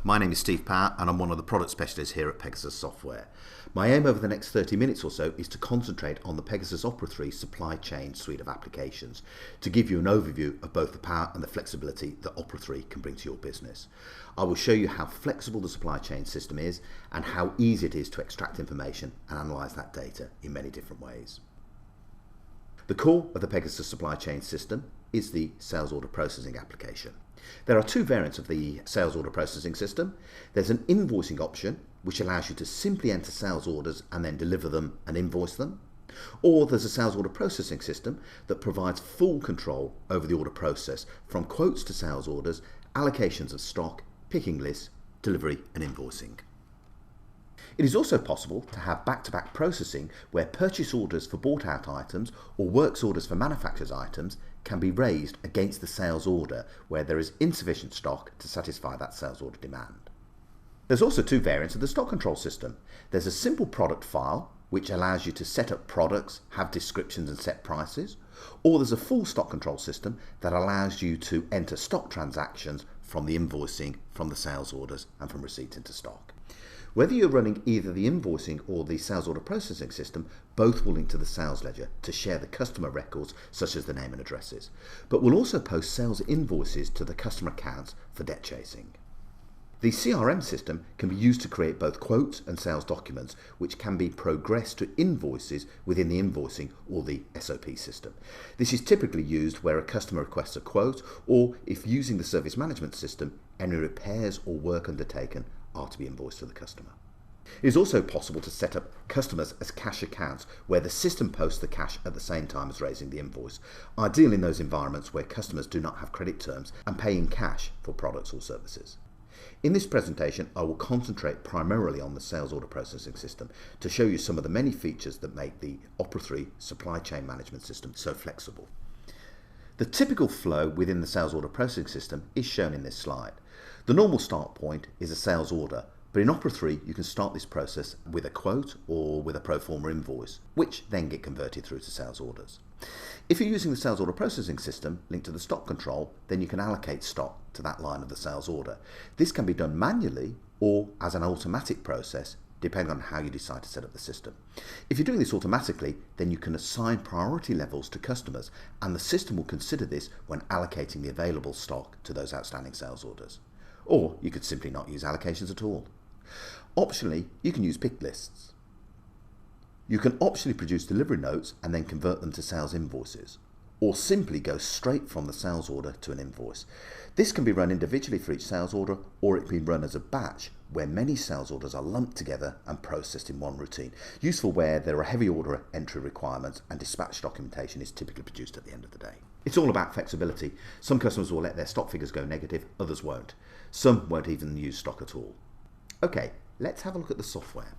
My name is Steve Power and I'm one of the product specialists here at Pegasus Software. My aim over the next 30 minutes or so is to concentrate on the Pegasus Opera 3 supply chain suite of applications to give you an overview of both the power and the flexibility that Opera 3 can bring to your business. I will show you how flexible the supply chain system is and how easy it is to extract information and analyse that data in many different ways. The core of the Pegasus supply chain system is the sales order processing application. There are two variants of the sales order processing system. There's an invoicing option, which allows you to simply enter sales orders and then deliver them and invoice them. Or there's a sales order processing system that provides full control over the order process, from quotes to sales orders, allocations of stock, picking lists, delivery and invoicing. It is also possible to have back-to-back processing where purchase orders for bought out items or works orders for manufacturers items can be raised against the sales order where there is insufficient stock to satisfy that sales order demand. There's also two variants of the stock control system. There's a simple product file which allows you to set up products, have descriptions and set prices, or there's a full stock control system that allows you to enter stock transactions from the invoicing, from the sales orders and from receipts into stock. Whether you're running either the invoicing or the sales order processing system, both will link to the sales ledger to share the customer records such as the name and addresses, but will also post sales invoices to the customer accounts for debt chasing. The CRM system can be used to create both quotes and sales documents, which can be progressed to invoices within the invoicing or the SOP system. This is typically used where a customer requests a quote, or if using the service management system, any repairs or work undertaken are to be invoiced to the customer. It is also possible to set up customers as cash accounts where the system posts the cash at the same time as raising the invoice, ideally in those environments where customers do not have credit terms and pay in cash for products or services. In this presentation, I will concentrate primarily on the sales order processing system to show you some of the many features that make the Opera 3 supply chain management system so flexible. The typical flow within the sales order processing system is shown in this slide. The normal start point is a sales order, but in Opera 3 you can start this process with a quote or with a pro forma invoice, which then get converted through to sales orders. If you're using the sales order processing system linked to the stock control, then you can allocate stock to that line of the sales order. This can be done manually or as an automatic process, depending on how you decide to set up the system. If you're doing this automatically, then you can assign priority levels to customers, and the system will consider this when allocating the available stock to those outstanding sales orders. Or you could simply not use allocations at all. Optionally, you can use pick lists. You can optionally produce delivery notes and then convert them to sales invoices, or simply go straight from the sales order to an invoice. This can be run individually for each sales order, or it can be run as a batch where many sales orders are lumped together and processed in one routine, useful where there are heavy order entry requirements and dispatch documentation is typically produced at the end of the day. It's all about flexibility. Some customers will let their stock figures go negative, others won't. Some won't even use stock at all. Okay, let's have a look at the software.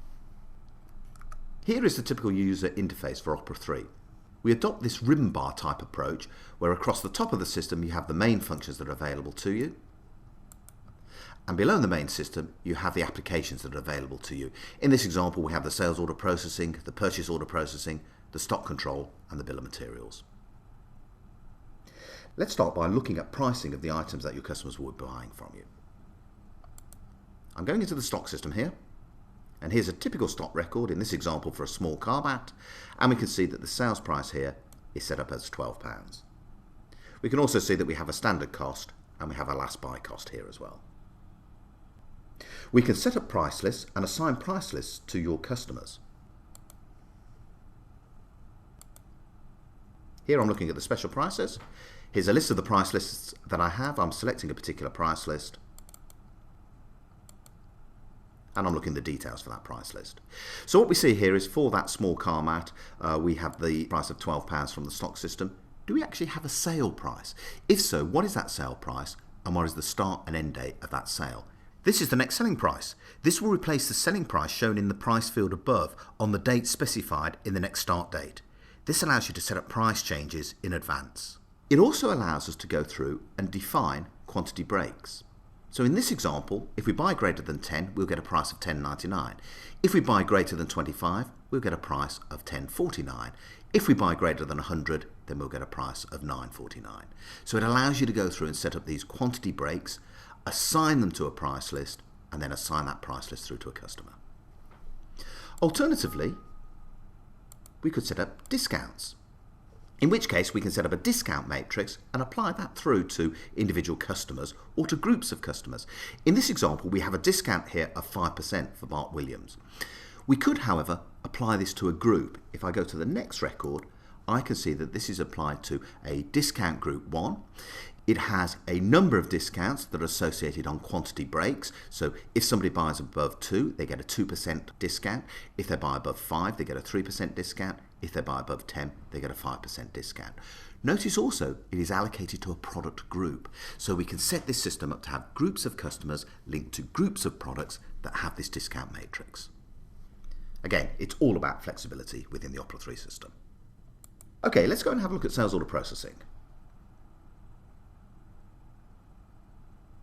Here is the typical user interface for Opera 3. We adopt this ribbon bar type approach where across the top of the system you have the main functions that are available to you, and below the main system you have the applications that are available to you. In this example we have the sales order processing, the purchase order processing, the stock control and the bill of materials. Let's start by looking at pricing of the items that your customers will be buying from you. I'm going into the stock system here, and here's a typical stock record in this example for a small car mat, and we can see that the sales price here is set up as £12. We can also see that we have a standard cost and we have a last buy cost here as well. We can set up price lists and assign price lists to your customers. Here I'm looking at the special prices. Here's a list of the price lists that I have. I'm selecting a particular price list, and I'm looking at the details for that price list. So what we see here is for that small car mat, we have the price of £12 from the stock system. Do we actually have a sale price? If so, what is that sale price and what is the start and end date of that sale? This is the next selling price. This will replace the selling price shown in the price field above on the date specified in the next start date. This allows you to set up price changes in advance. It also allows us to go through and define quantity breaks. So in this example, if we buy greater than 10, we'll get a price of £10.99. If we buy greater than 25, we'll get a price of £10.49. If we buy greater than 100, then we'll get a price of £9.49. So it allows you to go through and set up these quantity breaks, assign them to a price list, and then assign that price list through to a customer. Alternatively, we could set up discounts, in which case we can set up a discount matrix and apply that through to individual customers or to groups of customers. In this example, we have a discount here of 5% for Bart Williams. We could, however, apply this to a group. If I go to the next record, I can see that this is applied to a discount group 1. It has a number of discounts that are associated on quantity breaks. So if somebody buys above 2, they get a 2% discount. If they buy above 5, they get a 3% discount. If they buy above 10, they get a 5% discount. Notice also it is allocated to a product group. So we can set this system up to have groups of customers linked to groups of products that have this discount matrix. Again, it's all about flexibility within the Opera 3 system. Okay, let's go and have a look at sales order processing.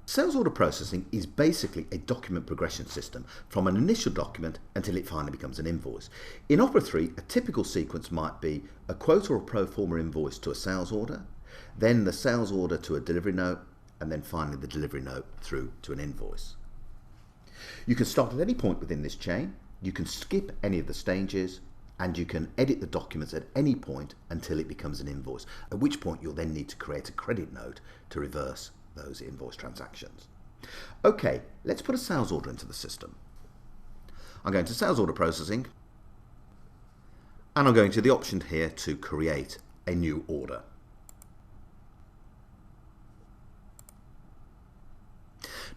Sales order processing is basically a document progression system from an initial document until it finally becomes an invoice. In Opera 3, a typical sequence might be a quote or a pro forma invoice to a sales order, then the sales order to a delivery note, and then finally the delivery note through to an invoice. You can start at any point within this chain, you can skip any of the stages, and you can edit the documents at any point until it becomes an invoice, at which point you'll then need to create a credit note to reverse those invoice transactions. Okay, let's put a sales order into the system. I'm going to sales order processing, and I'm going to the option here to create a new order.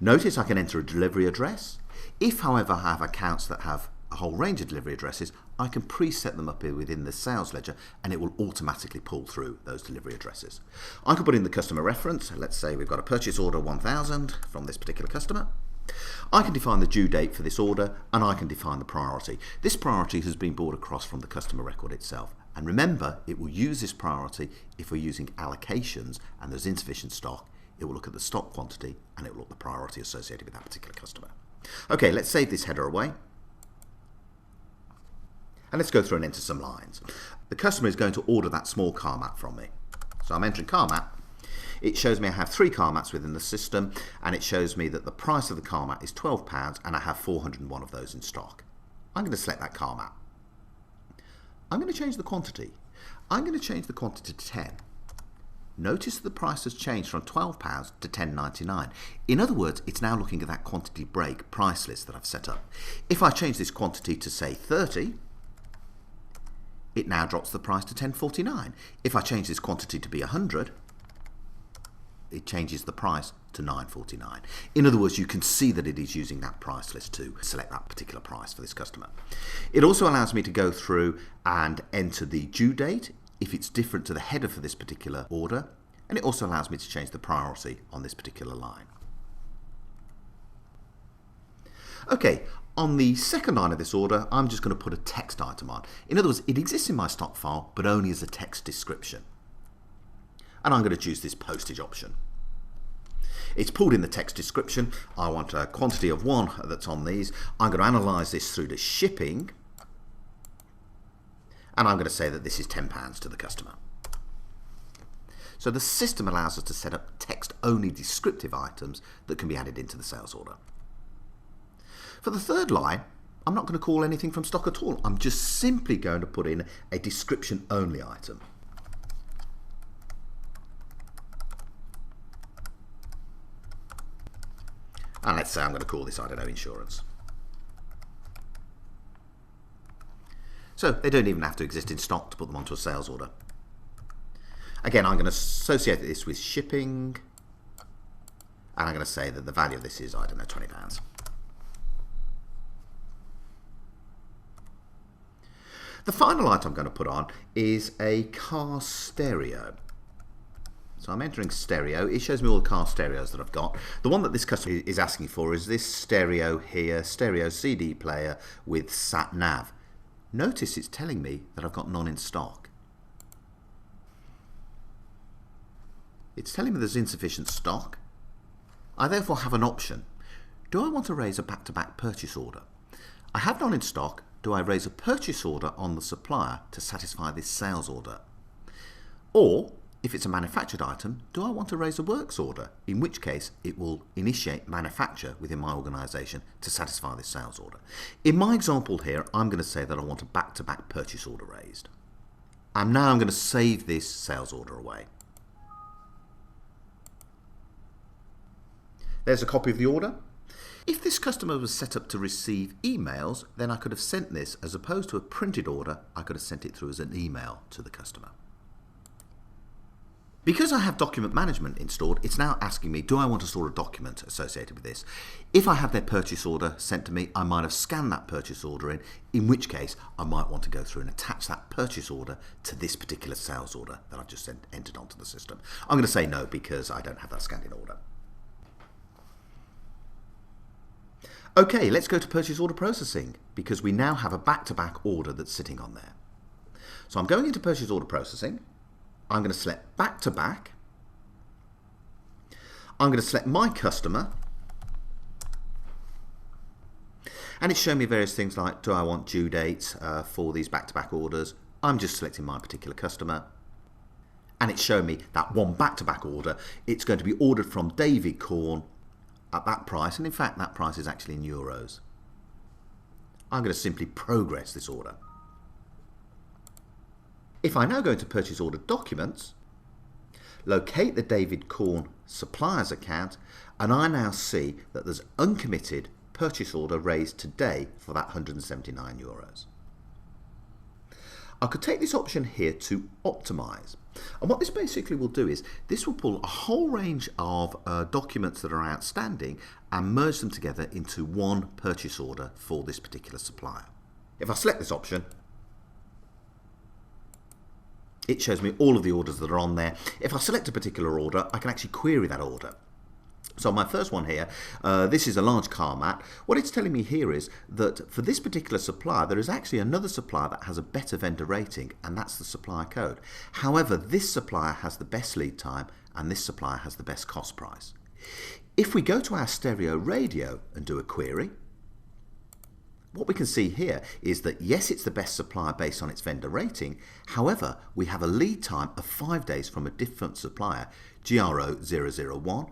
Notice I can enter a delivery address. If, however, I have accounts that have a whole range of delivery addresses, I can preset them up here within the sales ledger and it will automatically pull through those delivery addresses. I can put in the customer reference. Let's say we've got a purchase order 1000 from this particular customer. I can define the due date for this order and I can define the priority. This priority has been brought across from the customer record itself. And remember, it will use this priority if we're using allocations and there's insufficient stock. It will look at the stock quantity and it will look at the priority associated with that particular customer. Okay, let's save this header away. And let's go through and enter some lines. The customer is going to order that small car mat from me. So I'm entering car mat. It shows me I have 3 car mats within the system, and it shows me that the price of the car mat is £12 and I have 401 of those in stock. I'm going to select that car mat. I'm going to change the quantity. I'm going to change the quantity to 10. Notice the price has changed from £12 to £10.99. In other words, it's now looking at that quantity break price list that I've set up. If I change this quantity to say 30, it now drops the price to £10.49. If I change this quantity to be 100, it changes the price to £9.49. In other words, you can see that it is using that price list to select that particular price for this customer. It also allows me to go through and enter the due date if it's different to the header for this particular order, and it also allows me to change the priority on this particular line. Okay, on the second line of this order, I'm just going to put a text item on. In other words, it exists in my stock file, but only as a text description. And I'm going to choose this postage option. It's pulled in the text description. I want a quantity of 1 that's on these. I'm going to analyse this through to shipping. And I'm going to say that this is £10 to the customer. So the system allows us to set up text-only descriptive items that can be added into the sales order. For the third line, I'm not going to call anything from stock at all. I'm just simply going to put in a description-only item. And let's say I'm going to call this, I don't know, insurance. So they don't even have to exist in stock to put them onto a sales order. Again, I'm going to associate this with shipping. And I'm going to say that the value of this is, I don't know, £20. The final item I'm going to put on is a car stereo. So I'm entering stereo. It shows me all the car stereos that I've got. The one that this customer is asking for is this stereo here, stereo CD player with sat nav. Notice it's telling me that I've got none in stock. It's telling me there's insufficient stock. I therefore have an option. Do I want to raise a back-to-back purchase order? I have none in stock. Do I raise a purchase order on the supplier to satisfy this sales order? Or, if it's a manufactured item, do I want to raise a works order? In which case, it will initiate manufacture within my organisation to satisfy this sales order. In my example here, I'm going to say that I want a back-to-back purchase order raised. And now I'm going to save this sales order away. There's a copy of the order. If this customer was set up to receive emails, then I could have sent this, as opposed to a printed order, I could have sent it through as an email to the customer. Because I have document management installed, it's now asking me, do I want to store a document associated with this? If I have their purchase order sent to me, I might have scanned that purchase order in which case I might want to go through and attach that purchase order to this particular sales order that I've just entered onto the system. I'm going to say no because I don't have that scanned in order. Okay, let's go to purchase order processing because we now have a back-to-back order that's sitting on there. So I'm going into purchase order processing. I'm going to select back-to-back. I'm going to select my customer. And it's showing me various things like, do I want due dates for these back-to-back orders? I'm just selecting my particular customer. And it's showing me that one back-to-back order. It's going to be ordered from David Corn at that price. And in fact, that price is actually in euros. I'm going to simply progress this order. If I now go into purchase order documents, locate the David Corn suppliers account, and I now see that there's uncommitted purchase order raised today for that 179 euros. I could take this option here to optimize. And what this basically will do is this will pull a whole range of documents that are outstanding and merge them together into one purchase order for this particular supplier. If I select this option, it shows me all of the orders that are on there. If I select a particular order, I can actually query that order. So my first one here, this is a large car mat. What it's telling me here is that for this particular supplier, there is actually another supplier that has a better vendor rating, and that's the supplier code. However, this supplier has the best lead time, and this supplier has the best cost price. If we go to our stereo radio and do a query, what we can see here is that yes, it's the best supplier based on its vendor rating. However, we have a lead time of 5 days from a different supplier, GRO001.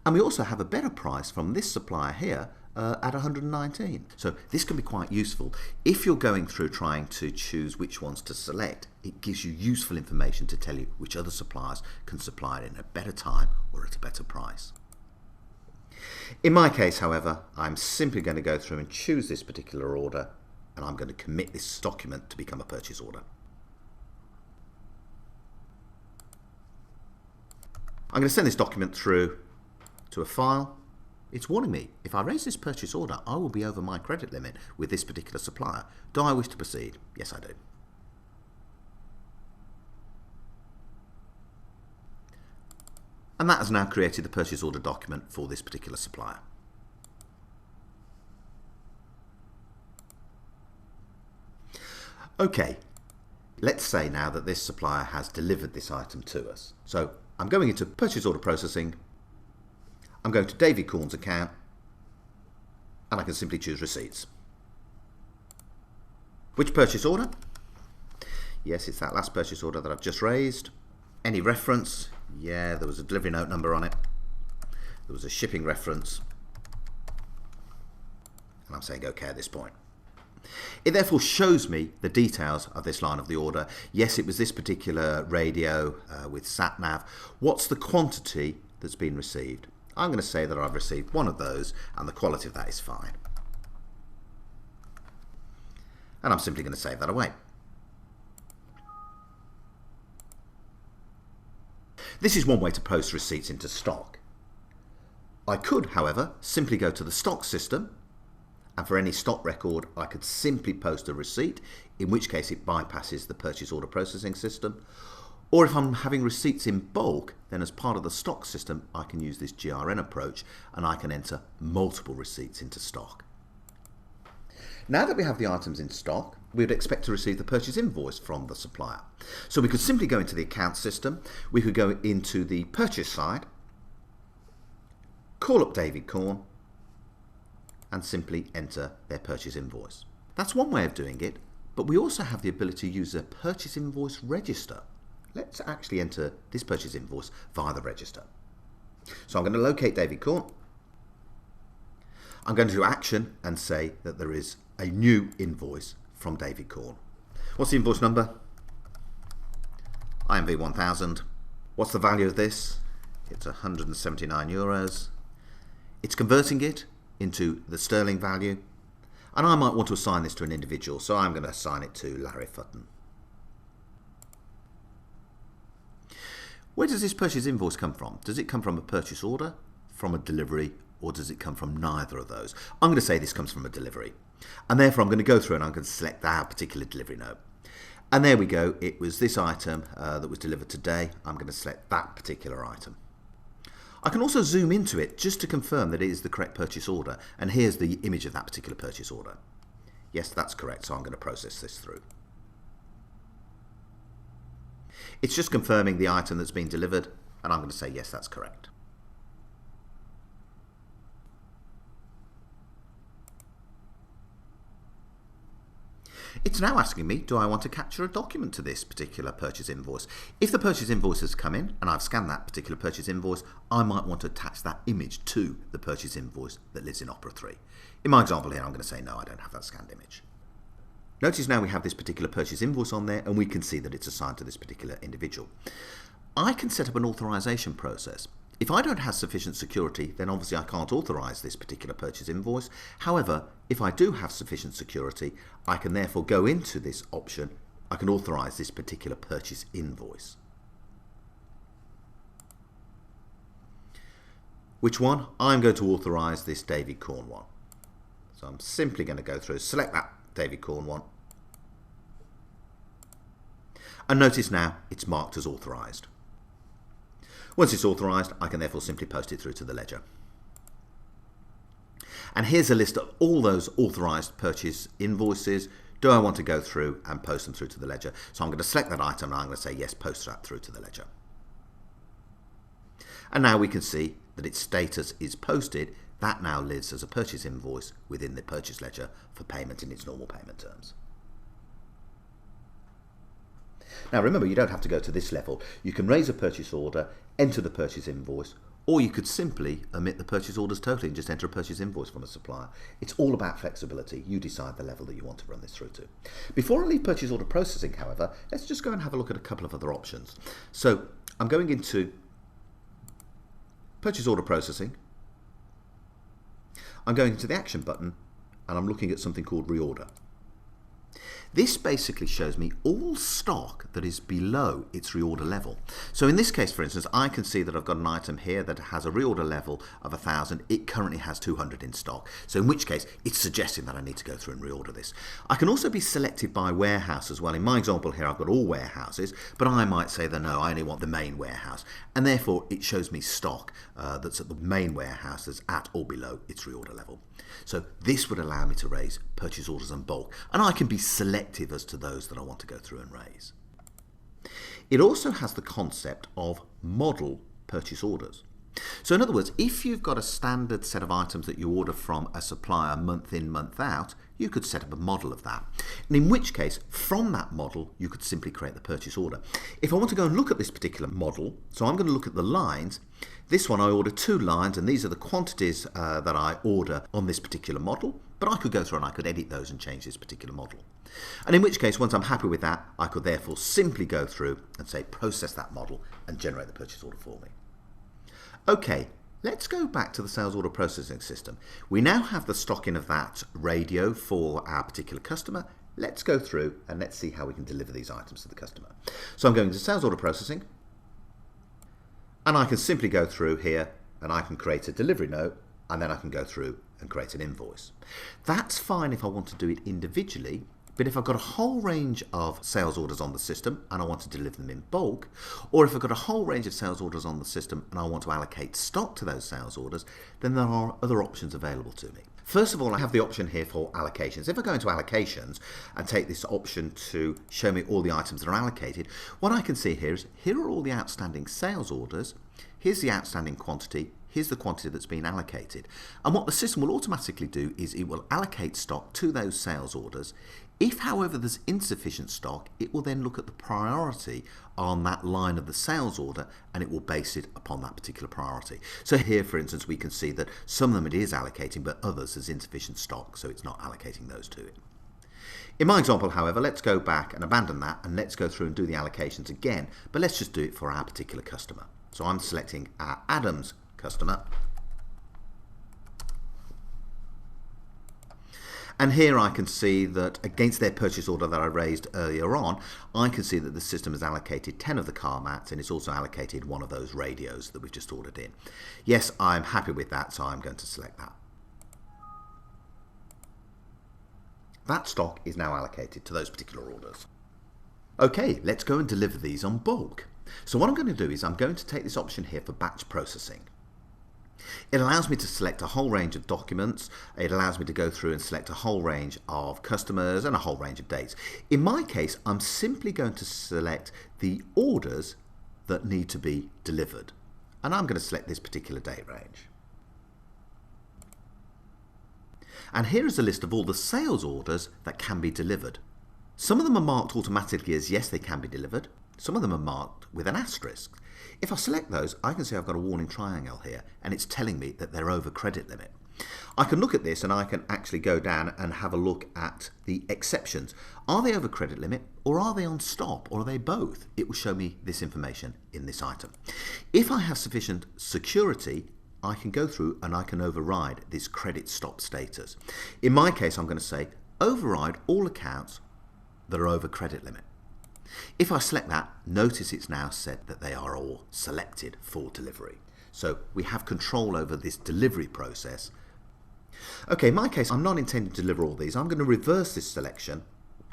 And we also have a better price from this supplier here at 119. So this can be quite useful. If you're going through trying to choose which ones to select, it gives you useful information to tell you which other suppliers can supply it in a better time or at a better price. In my case, however, I'm simply going to go through and choose this particular order, and I'm going to commit this document to become a purchase order. I'm going to send this document through to a file. It's warning me, if I raise this purchase order, I will be over my credit limit with this particular supplier. Do I wish to proceed? Yes, I do. And that has now created the purchase order document for this particular supplier. Okay, let's say now that this supplier has delivered this item to us. So I'm going into purchase order processing. I'm going to David Corn's account, and I can simply choose receipts. Which purchase order? Yes, it's that last purchase order that I've just raised. Any reference? Yeah, there was a delivery note number on it. There was a shipping reference. And I'm saying OK at this point. It therefore shows me the details of this line of the order. Yes, it was this particular radio with sat-nav. What's the quantity that's been received? I'm going to say that I've received one of those and the quality of that is fine. And I'm simply going to save that away. This is one way to post receipts into stock. I could, however, simply go to the stock system, and for any stock record I could simply post a receipt, in which case it bypasses the purchase order processing system. Or if I'm having receipts in bulk, then as part of the stock system I can use this GRN approach and I can enter multiple receipts into stock. Now that we have the items in stock, we would expect to receive the purchase invoice from the supplier. So we could simply go into the account system, we could go into the purchase side, call up David Corn, and simply enter their purchase invoice. That's one way of doing it, but we also have the ability to use a purchase invoice register. let's actually enter this purchase invoice via the register. So I'm going to locate David Corn. I'm going to do action and say that there is a new invoice from David Corn. What's the invoice number? IMV 1000. What's the value of this? It's €179. It's converting it into the sterling value. And I might want to assign this to an individual, so I'm going to assign it to Larry Futton. Where does this purchase invoice come from? Does it come from a purchase order, from a delivery, or does it come from neither of those? I'm going to say this comes from a delivery. And therefore I'm going to go through and I'm going to select that particular delivery note. And there we go. It was this item that was delivered today. I'm going to select that particular item. I can also zoom into it just to confirm that it is the correct purchase order. And here's the image of that particular purchase order. Yes, that's correct. So I'm going to process this through. It's just confirming the item that's been delivered, and I'm going to say yes, that's correct. It's now asking me, do I want to capture a document to this particular purchase invoice? If the purchase invoice has come in and I've scanned that particular purchase invoice, I might want to attach that image to the purchase invoice that lives in Opera 3. In my example here, I'm going to say no, I don't have that scanned image. Notice now we have this particular purchase invoice on there and we can see that it's assigned to this particular individual. I can set up an authorization process. If I don't have sufficient security, then obviously I can't authorize this particular purchase invoice. However, if I do have sufficient security, I can therefore go into this option. I can authorize this particular purchase invoice. Which one? I'm going to authorize this David Corn one. So I'm simply going to go through, select that David Corn one. And notice now it's marked as authorized. Once it's authorized, I can therefore simply post it through to the ledger. And here's a list of all those authorized purchase invoices. Do I want to go through and post them through to the ledger? So I'm going to select that item and I'm going to say yes, post that through to the ledger. And now we can see that its status is posted. That now lives as a purchase invoice within the purchase ledger for payment in its normal payment terms. Now remember, you don't have to go to this level. You can raise a purchase order, enter the purchase invoice, or you could simply omit the purchase orders totally and just enter a purchase invoice from a supplier. It's all about flexibility. You decide the level that you want to run this through to. Before I leave purchase order processing, however, let's just go and have a look at a couple of other options. So I'm going into purchase order processing. I'm going to the action button and I'm looking at something called reorder. This basically shows me all stock that is below its reorder level. So in this case, for instance, I can see that I've got an item here that has a reorder level of 1,000. It currently has 200 in stock. So in which case, it's suggesting that I need to go through and reorder this. I can also be selected by warehouse as well. In my example here, I've got all warehouses, but I might say that no, I only want the main warehouse. And therefore, it shows me stock that's at the main warehouse that's at or below its reorder level. So this would allow me to raise purchase orders in bulk, and I can be selective as to those that I want to go through and raise. It also has the concept of model purchase orders. So in other words, if you've got a standard set of items that you order from a supplier month in, month out, you could set up a model of that. And in which case, from that model, you could simply create the purchase order. If I want to go and look at this particular model, so I'm going to look at the lines. This one I order 2 lines, and these are the quantities that I order on this particular model. But I could go through and I could edit those and change this particular model. And in which case, once I'm happy with that, I could therefore simply go through and say process that model and generate the purchase order for me. Okay, let's go back to the sales order processing system. We now have the stocking of that radio for our particular customer. Let's go through and let's see how we can deliver these items to the customer. So I'm going to sales order processing, and I can simply go through here and I can create a delivery note, and then I can go through and create an invoice. That's fine if I want to do it individually. But if I've got a whole range of sales orders on the system and I want to deliver them in bulk, or if I've got a whole range of sales orders on the system and I want to allocate stock to those sales orders, then there are other options available to me. First of all, I have the option here for allocations. If I go into allocations and take this option to show me all the items that are allocated, what I can see here is here are all the outstanding sales orders. Here's the outstanding quantity. here's the quantity that's been allocated. And what the system will automatically do is it will allocate stock to those sales orders. If, however, there's insufficient stock, it will then look at the priority on that line of the sales order and it will base it upon that particular priority. So here, for instance, we can see that some of them it is allocating, but others there's insufficient stock, so it's not allocating those to it. In my example, however, let's go back and abandon that and let's go through and do the allocations again, but let's just do it for our particular customer. So I'm selecting our Adams customer. And here I can see that against their purchase order that I raised earlier on, I can see that the system has allocated 10 of the car mats and it's also allocated one of those radios that we've just ordered in. Yes, I'm happy with that, so I'm going to select that. That stock is now allocated to those particular orders. Okay, let's go and deliver these on bulk. So what I'm going to do is I'm going to take this option here for batch processing. It allows me to select a whole range of documents. It allows me to go through and select a whole range of customers and a whole range of dates. In my case, I'm simply going to select the orders that need to be delivered. And I'm going to select this particular date range. And here is a list of all the sales orders that can be delivered. Some of them are marked automatically as yes, they can be delivered. Some of them are marked with an asterisk. If I select those, I can see I've got a warning triangle here and it's telling me that they're over credit limit. I can look at this and I can actually go down and have a look at the exceptions. Are they over credit limit or are they on stop or are they both? It will show me this information in this item. If I have sufficient security, I can go through and I can override this credit stop status. In my case, I'm going to say override all accounts that are over credit limit. If I select that, notice it's now said that they are all selected for delivery. So we have control over this delivery process. Okay, in my case, I'm not intending to deliver all these. I'm going to reverse this selection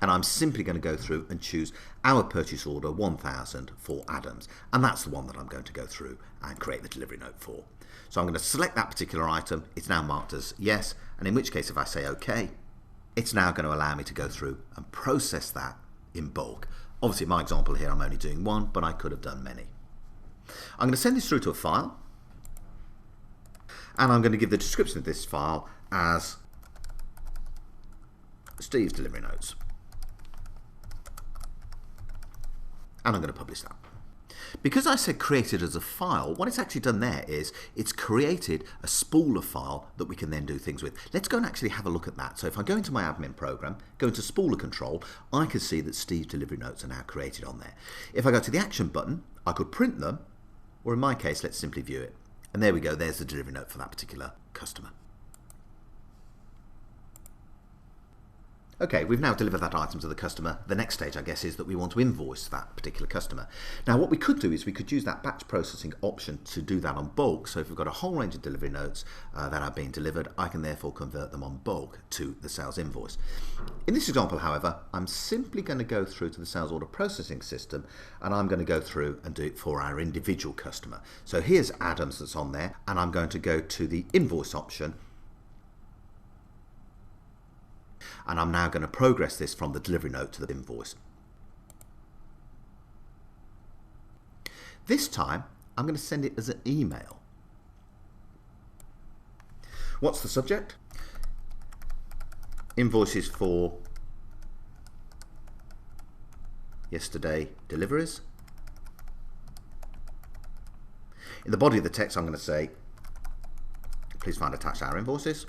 and I'm simply going to go through and choose our purchase order 1000 for Adams. And that's the one that I'm going to go through and create the delivery note for. So I'm going to select that particular item. It's now marked as yes. And in which case, if I say OK, it's now going to allow me to go through and process that in bulk. Obviously, in my example here, I'm only doing one, but I could have done many. I'm going to send this through to a file. And I'm going to give the description of this file as Steve's delivery notes. And I'm going to publish that. Because I said created as a file, what it's actually done there is it's created a spooler file that we can then do things with. Let's go and actually have a look at that. So if I go into my admin program, go into spooler control, I can see that Steve's delivery notes are now created on there. If I go to the action button, I could print them, or in my case, let's simply view it. And there we go, there's the delivery note for that particular customer. Okay, we've now delivered that item to the customer. The next stage, I guess, is that we want to invoice that particular customer. Now, what we could do is we could use that batch processing option to do that on bulk. So if we've got a whole range of delivery notes that are being delivered, I can therefore convert them on bulk to the sales invoice. In this example, however, I'm simply going to go through to the sales order processing system and I'm going to go through and do it for our individual customer. So here's Adams that's on there and I'm going to go to the invoice option. And I'm now going to progress this from the delivery note to the invoice. This time, I'm going to send it as an email. What's the subject? Invoices for yesterday deliveries. In the body of the text, I'm going to say, please find attached our invoices.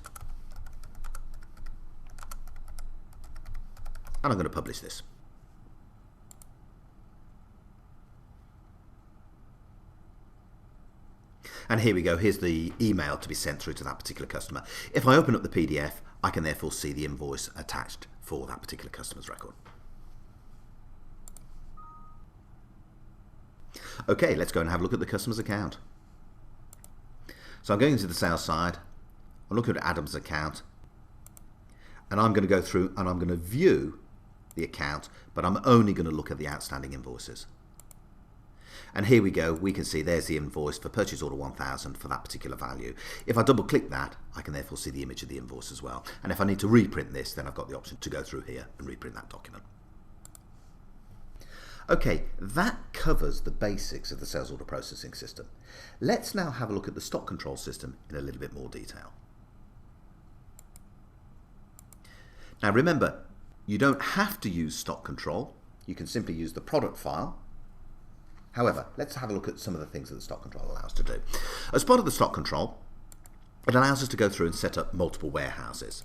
And I'm going to publish this. And here we go, here's the email to be sent through to that particular customer. If I open up the PDF, I can therefore see the invoice attached for that particular customer's record. Okay, let's go and have a look at the customer's account. So I'm going into the sales side, I'm looking at Adam's account, and I'm going to go through and I'm going to view the account, but I'm only going to look at the outstanding invoices. And here we go, we can see there's the invoice for purchase order 1000 for that particular value. If I double click that, I can therefore see the image of the invoice as well. And if I need to reprint this, then I've got the option to go through here and reprint that document. Okay, that covers the basics of the sales order processing system. Let's now have a look at the stock control system in a little bit more detail. Now remember, you don't have to use stock control. You can simply use the product file. However, let's have a look at some of the things that the stock control allows us to do. As part of the stock control, it allows us to go through and set up multiple warehouses.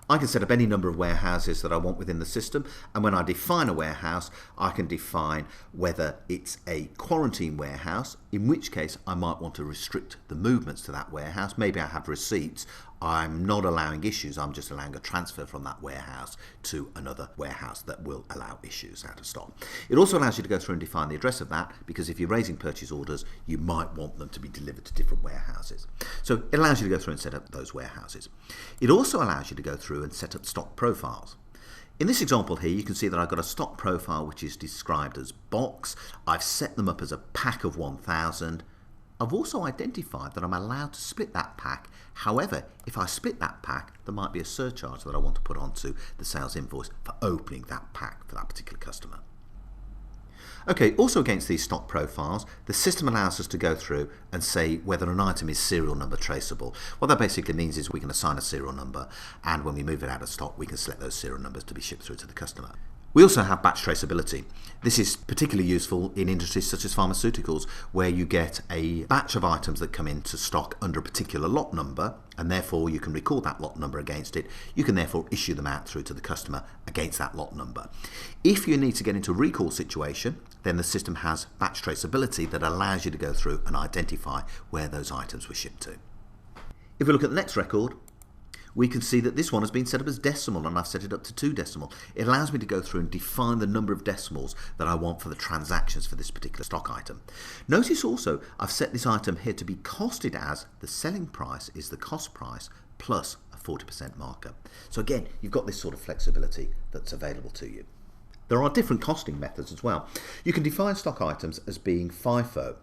I can set up any number of warehouses that I want within the system, and when I define a warehouse, I can define whether it's a quarantine warehouse, in which case I might want to restrict the movements to that warehouse. Maybe I have receipts. I'm not allowing issues, I'm just allowing a transfer from that warehouse to another warehouse that will allow issues out of stock. It also allows you to go through and define the address of that, because if you're raising purchase orders, you might want them to be delivered to different warehouses. So it allows you to go through and set up those warehouses. It also allows you to go through and set up stock profiles. In this example here, you can see that I've got a stock profile which is described as box. I've set them up as a pack of 1,000. I've also identified that I'm allowed to split that pack. However, if I split that pack, there might be a surcharge that I want to put onto the sales invoice for opening that pack for that particular customer. Okay, also against these stock profiles, the system allows us to go through and say whether an item is serial number traceable. What that basically means is we can assign a serial number, and when we move it out of stock, we can select those serial numbers to be shipped through to the customer. We also have batch traceability. This is particularly useful in industries such as pharmaceuticals, where you get a batch of items that come into stock under a particular lot number, and therefore you can record that lot number against it. You can therefore issue them out through to the customer against that lot number. If you need to get into a recall situation, then the system has batch traceability that allows you to go through and identify where those items were shipped to. If we look at the next record, we can see that this one has been set up as decimal, and I've set it up to 2 decimal. It allows me to go through and define the number of decimals that I want for the transactions for this particular stock item. Notice also I've set this item here to be costed as the selling price is the cost price plus a 40% markup. So again, you've got this sort of flexibility that's available to you. There are different costing methods as well. You can define stock items as being FIFO.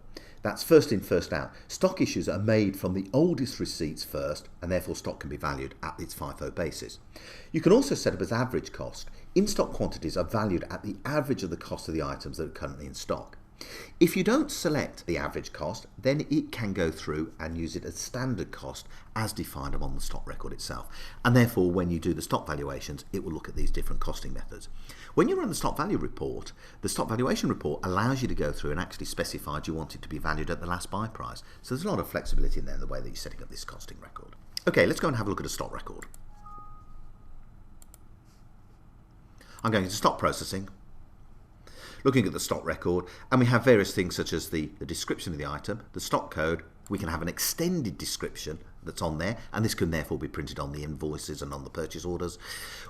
That's first in, first out. Stock issues are made from the oldest receipts first, and therefore stock can be valued at its FIFO basis. You can also set up as average cost. In-stock quantities are valued at the average of the cost of the items that are currently in stock. If you don't select the average cost, then it can go through and use it as standard cost as defined on the stock record itself. And therefore, when you do the stock valuations, it will look at these different costing methods. When you run the stock value report, the stock valuation report allows you to go through and actually specify you want it to be valued at the last buy price. So there's a lot of flexibility in there in the way that you're setting up this costing record. Okay, let's go and have a look at a stock record. I'm going into stock processing, looking at the stock record, and we have various things such as the description of the item, the stock code. We can have an extended description that's on there, and this can therefore be printed on the invoices and on the purchase orders.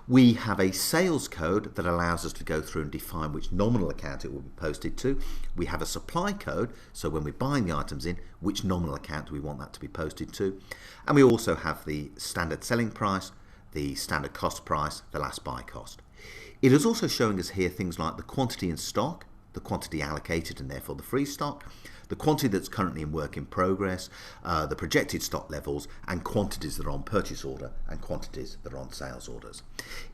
We have a sales code that allows us to go through and define which nominal account it will be posted to. We have a supply code, so when we're buying the items in, which nominal account do we want that to be posted to. And we also have the standard selling price, the standard cost price, the last buy cost. It is also showing us here things like the quantity in stock, the quantity allocated and therefore the free stock, the quantity that's currently in work in progress, the projected stock levels, and quantities that are on purchase order and quantities that are on sales orders.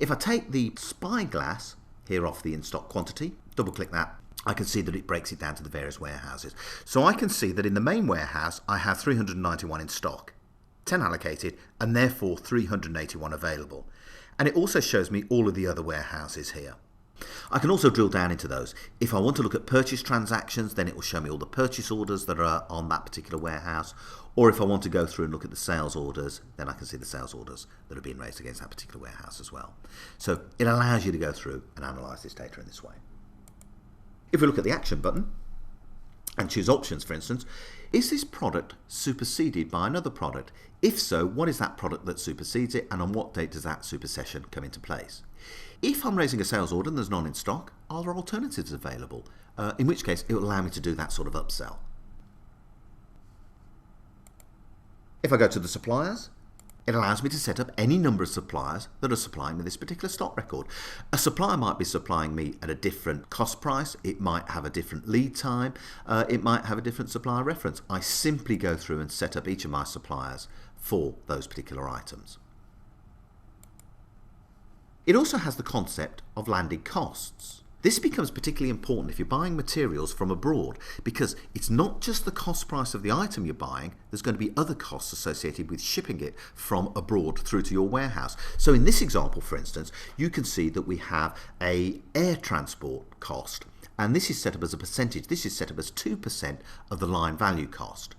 If I take the spyglass here off the in-stock quantity, double click that, I can see that it breaks it down to the various warehouses. So I can see that in the main warehouse I have 391 in stock, 10 allocated, and therefore 381 available. And it also shows me all of the other warehouses here. I can also drill down into those. If I want to look at purchase transactions, then it will show me all the purchase orders that are on that particular warehouse. Or if I want to go through and look at the sales orders, then I can see the sales orders that are being raised against that particular warehouse as well. So it allows you to go through and analyse this data in this way. If we look at the action button and choose options, for instance, is this product superseded by another product? If so, what is that product that supersedes it, and on what date does that supersession come into place? If I'm raising a sales order and there's none in stock, are there alternatives available? In which case, it will allow me to do that sort of upsell. If I go to the suppliers, it allows me to set up any number of suppliers that are supplying me this particular stock record. A supplier might be supplying me at a different cost price, it might have a different lead time, it might have a different supplier reference. I simply go through and set up each of my suppliers for those particular items. It also has the concept of landed costs. This becomes particularly important if you're buying materials from abroad, because it's not just the cost price of the item you're buying, there's going to be other costs associated with shipping it from abroad through to your warehouse. So in this example, for instance, you can see that we have a air transport cost, and this is set up as a percentage. This is set up as 2% of the line value cost.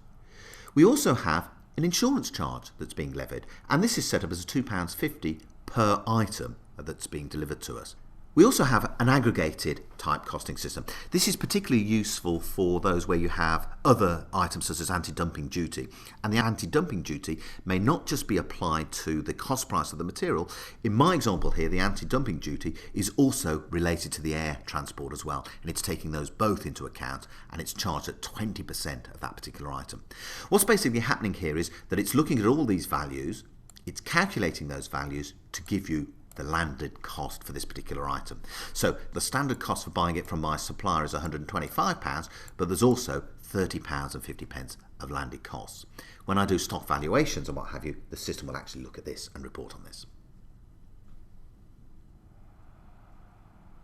We also have an insurance charge that's being levied, and this is set up as £2.50 per item that's being delivered to us. We also have an aggregated type costing system. This is particularly useful for those where you have other items such as anti-dumping duty. And the anti-dumping duty may not just be applied to the cost price of the material. In my example here, the anti-dumping duty is also related to the air transport as well. And it's taking those both into account, and it's charged at 20% of that particular item. What's basically happening here is that it's looking at all these values, it's calculating those values to give you the landed cost for this particular item. So the standard cost for buying it from my supplier is £125, but there's also £30.50 of landed costs. When I do stock valuations and what have you, the system will actually look at this and report on this.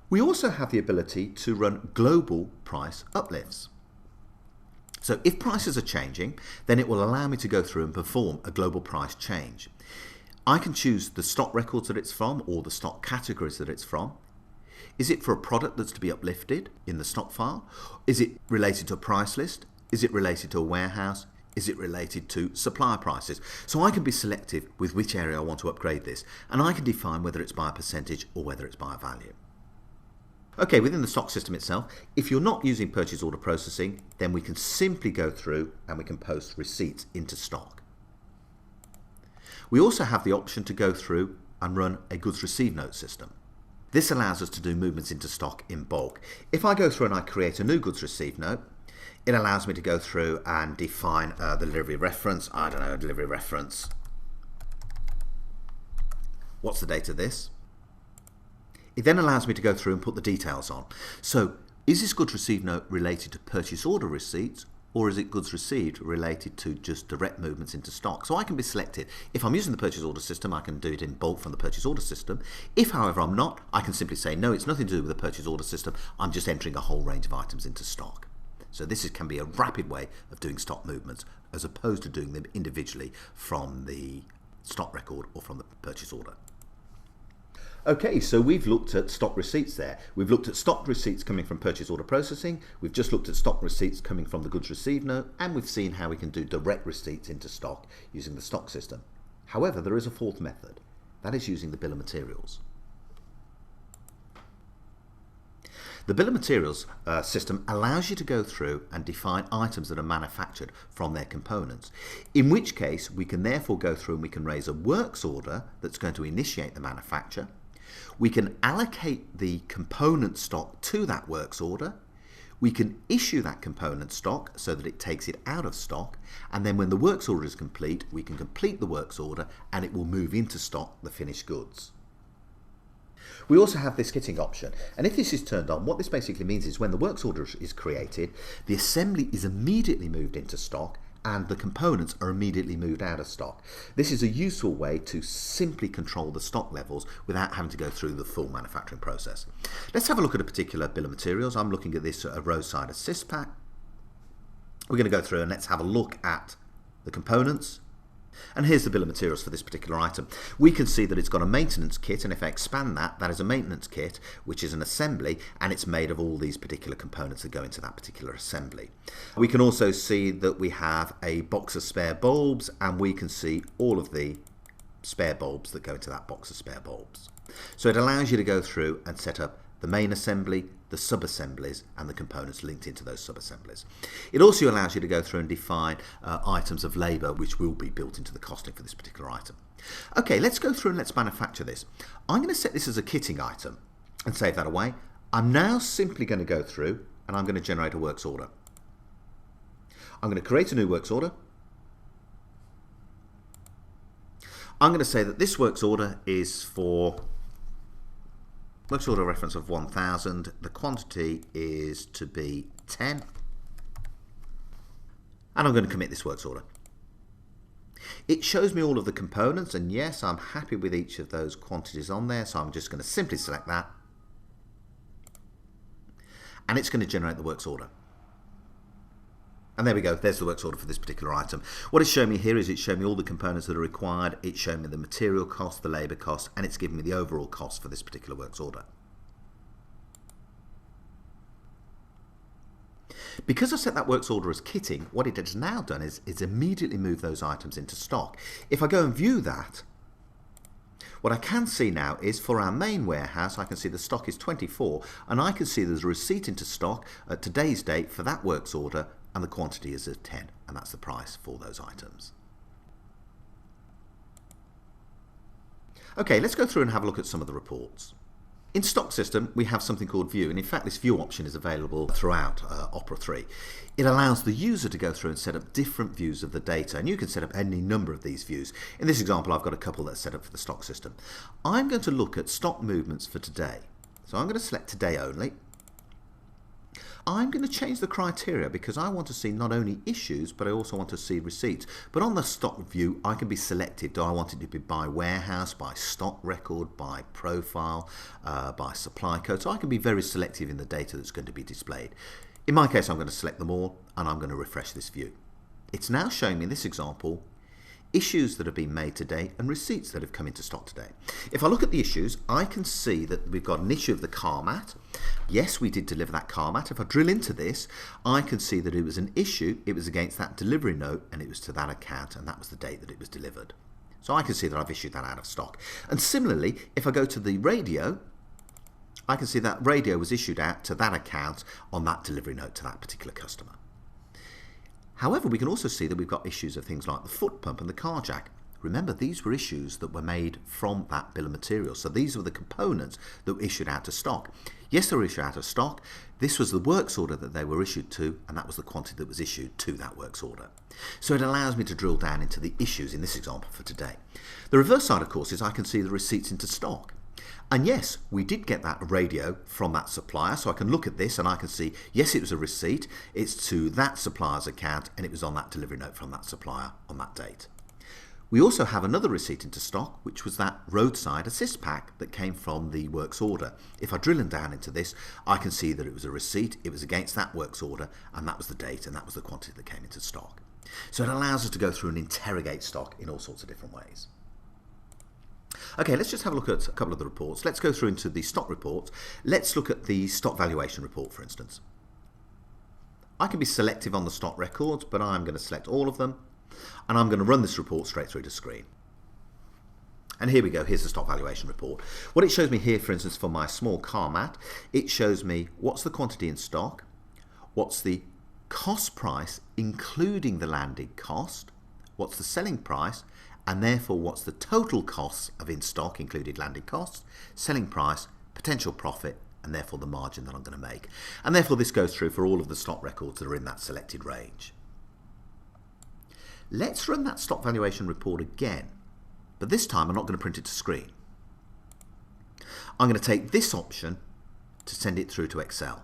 We also have the ability to run global price uplifts. So if prices are changing, then it will allow me to go through and perform a global price change. I can choose the stock records that it's from or the stock categories that it's from. Is it for a product that's to be uplifted in the stock file? Is it related to a price list? Is it related to a warehouse? Is it related to supplier prices? So I can be selective with which area I want to upgrade this, and I can define whether it's by a percentage or whether it's by a value. Okay, within the stock system itself, if you're not using purchase order processing, then we can simply go through and we can post receipts into stock. We also have the option to go through and run a goods received note system. This allows us to do movements into stock in bulk. If I go through and I create a new goods received note, it allows me to go through and define the delivery reference. I don't know, delivery reference. What's the date of this? It then allows me to go through and put the details on. So is this goods received note related to purchase order receipts, or is it goods received related to just direct movements into stock? So I can be selected. If I'm using the purchase order system, I can do it in bulk from the purchase order system. If, however, I'm not, I can simply say, no, it's nothing to do with the purchase order system. I'm just entering a whole range of items into stock. So this can be a rapid way of doing stock movements as opposed to doing them individually from the stock record or from the purchase order. Okay, so we've looked at stock receipts there. We've looked at stock receipts coming from purchase order processing. We've just looked at stock receipts coming from the goods received note, and we've seen how we can do direct receipts into stock using the stock system. However, there is a fourth method. That is using the bill of materials. The bill of materials system allows you to go through and define items that are manufactured from their components, in which case we can therefore go through and we can raise a works order that's going to initiate the manufacture. We can allocate the component stock to that works order. We can issue that component stock so that it takes it out of stock, and then when the works order is complete, we can complete the works order and it will move into stock the finished goods. We also have this kitting option, and if this is turned on, what this basically means is when the works order is created, the assembly is immediately moved into stock and the components are immediately moved out of stock. This is a useful way to simply control the stock levels without having to go through the full manufacturing process. Let's have a look at a particular bill of materials. I'm looking at this a roadside assist pack. We're going to go through and let's have a look at the components. And here's the bill of materials for this particular item. We can see that it's got a maintenance kit, and if I expand that, that is a maintenance kit, which is an assembly, and it's made of all these particular components that go into that particular assembly. We can also see that we have a box of spare bulbs, and we can see all of the spare bulbs that go into that box of spare bulbs. So it allows you to go through and set up the main assembly, the sub-assemblies, and the components linked into those sub-assemblies. It also allows you to go through and define items of labour which will be built into the costing for this particular item. Okay, let's go through and let's manufacture this. I'm going to set this as a kitting item and save that away. I'm now simply going to go through and I'm going to generate a works order. I'm going to create a new works order. I'm going to say that this works order is for works order reference of 1000, the quantity is to be 10, and I'm going to commit this works order. It shows me all of the components, and yes, I'm happy with each of those quantities on there, so I'm just going to simply select that. and it's going to generate the works order. And there we go, there's the works order for this particular item. What it's showing me here is it's showing me all the components that are required, it's showing me the material cost, the labour cost, and it's giving me the overall cost for this particular works order. Because I set that works order as kitting, what it has now done is it's immediately moved those items into stock. If I go and view that, what I can see now is for our main warehouse, I can see the stock is 24, and I can see there's a receipt into stock at today's date for that works order, and the quantity is at 10, and that's the price for those items. Okay, let's go through and have a look at some of the reports. In Stock System, we have something called View, and in fact this View option is available throughout Opera 3. It allows the user to go through and set up different views of the data, and you can set up any number of these views. In this example, I've got a couple that's set up for the Stock System. I'm going to look at stock movements for today. So I'm going to select Today Only. I'm going to change the criteria because I want to see not only issues, but I also want to see receipts. But on the stock view, I can be selective. Do I want it to be by warehouse, by stock record, by profile, by supply code? So I can be very selective in the data that's going to be displayed. In my case, I'm going to select them all, and I'm going to refresh this view. It's now showing me in this example issues that have been made today and receipts that have come into stock today. If I look at the issues, I can see that we've got an issue of the car mat. Yes, we did deliver that car mat. If I drill into this, I can see that it was an issue, it was against that delivery note, and it was to that account, and that was the date that it was delivered. So I can see that I've issued that out of stock. And similarly, if I go to the radio, I can see that radio was issued out to that account on that delivery note to that particular customer. However, we can also see that we've got issues of things like the foot pump and the car jack. Remember, these were issues that were made from that bill of materials. So these were the components that were issued out of stock. Yes, they were issued out of stock. This was the works order that they were issued to, and that was the quantity that was issued to that works order. So it allows me to drill down into the issues in this example for today. The reverse side, of course, is I can see the receipts into stock. And yes, we did get that radio from that supplier, so I can look at this and I can see, yes, it was a receipt, it's to that supplier's account, and it was on that delivery note from that supplier on that date. We also have another receipt into stock, which was that roadside assist pack that came from the works order. If I drill down into this, I can see that it was a receipt, it was against that works order, and that was the date, and that was the quantity that came into stock. So it allows us to go through and interrogate stock in all sorts of different ways. Okay, let's just have a look at a couple of the reports. Let's go through into the stock reports. Let's look at the stock valuation report, for instance. I can be selective on the stock records, but I'm going to select all of them, and I'm going to run this report straight through to screen. And here we go, here's the stock valuation report. What it shows me here, for instance, for my small car mat, it shows me what's the quantity in stock, what's the cost price, including the landed cost, what's the selling price, and therefore what's the total cost of in stock, included landed costs, selling price, potential profit, and therefore the margin that I'm going to make. And therefore this goes through for all of the stock records that are in that selected range. Let's run that stock valuation report again, but this time I'm not going to print it to screen. I'm going to take this option to send it through to Excel.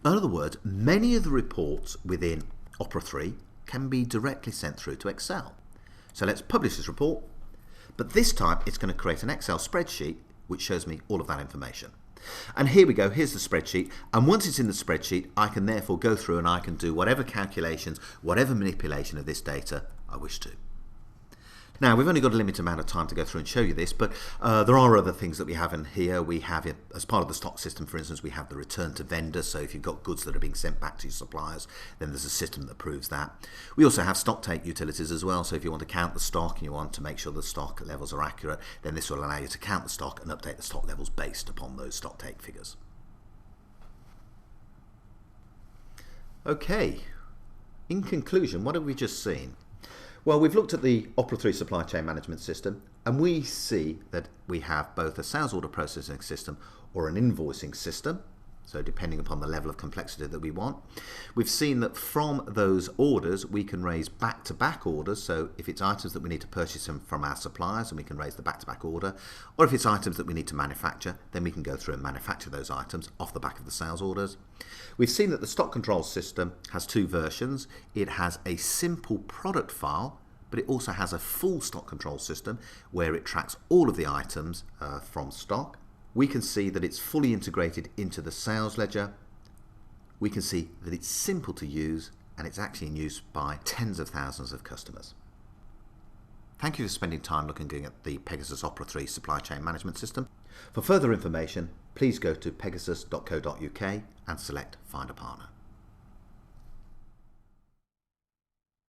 In other words, many of the reports within Opera 3 can be directly sent through to Excel. So let's publish this report, but this time it's going to create an Excel spreadsheet which shows me all of that information. And here we go, here's the spreadsheet, and once it's in the spreadsheet I can therefore go through and I can do whatever calculations, whatever manipulation of this data I wish to. Now, we've only got a limited amount of time to go through and show you this, but there are other things that we have in here. We have, as part of the stock system, for instance, we have the return to vendor. So if you've got goods that are being sent back to your suppliers, then there's a system that approves that. We also have stock take utilities as well. So if you want to count the stock and you want to make sure the stock levels are accurate, then this will allow you to count the stock and update the stock levels based upon those stock take figures. Okay, in conclusion, what have we just seen? Well, we've looked at the Opera 3 supply chain management system, and we see that we have both a sales order processing system or an invoicing system, so depending upon the level of complexity that we want. We've seen that from those orders we can raise back-to-back orders, so if it's items that we need to purchase them from our suppliers, then we can raise the back-to-back order, or if it's items that we need to manufacture, then we can go through and manufacture those items off the back of the sales orders. We've seen that the stock control system has two versions. It has a simple product file, but it also has a full stock control system where it tracks all of the items from stock. We can see that it's fully integrated into the sales ledger, we can see that it's simple to use and it's actually in use by tens of thousands of customers. Thank you for spending time looking at the Pegasus Opera 3 supply chain management system. For further information, please go to pegasus.co.uk and select Find a Partner.